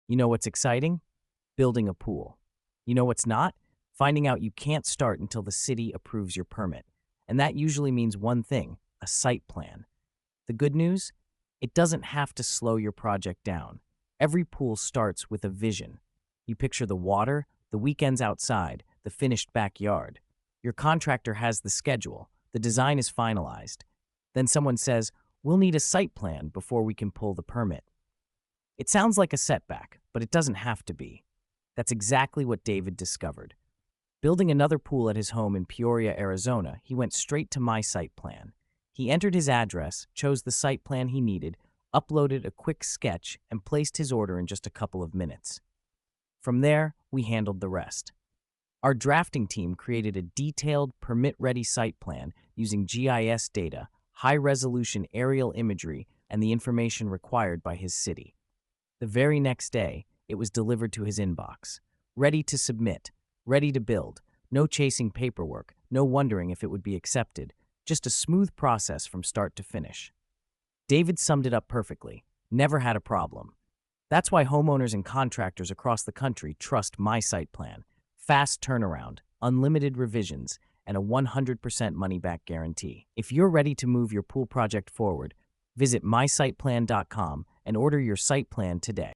You know what's exciting? Building a pool. You know what's not? Finding out you can't start until the city approves your permit. And that usually means one thing, a site plan. The good news? It doesn't have to slow your project down. Every pool starts with a vision. You picture the water, the weekends outside, the finished backyard. Your contractor has the schedule. The design is finalized. Then someone says, "We'll need a site plan before we can pull the permit." It sounds like a setback, but it doesn't have to be. That's exactly what David discovered. Building another pool at his home in Peoria, Arizona, he went straight to MySitePlan. He entered his address, chose the site plan he needed, uploaded a quick sketch, and placed his order in just a couple of minutes. From there, we handled the rest. Our drafting team created a detailed, permit-ready site plan using GIS data, high-resolution aerial imagery, and the information required by his city. The very next day, it was delivered to his inbox. Ready to submit, ready to build, no chasing paperwork, no wondering if it would be accepted, just a smooth process from start to finish. David summed it up perfectly. Never had a problem. That's why homeowners and contractors across the country trust MySitePlan. Fast turnaround, unlimited revisions, and a 100% money-back guarantee. If you're ready to move your pool project forward, visit mysiteplan.com and order your site plan today.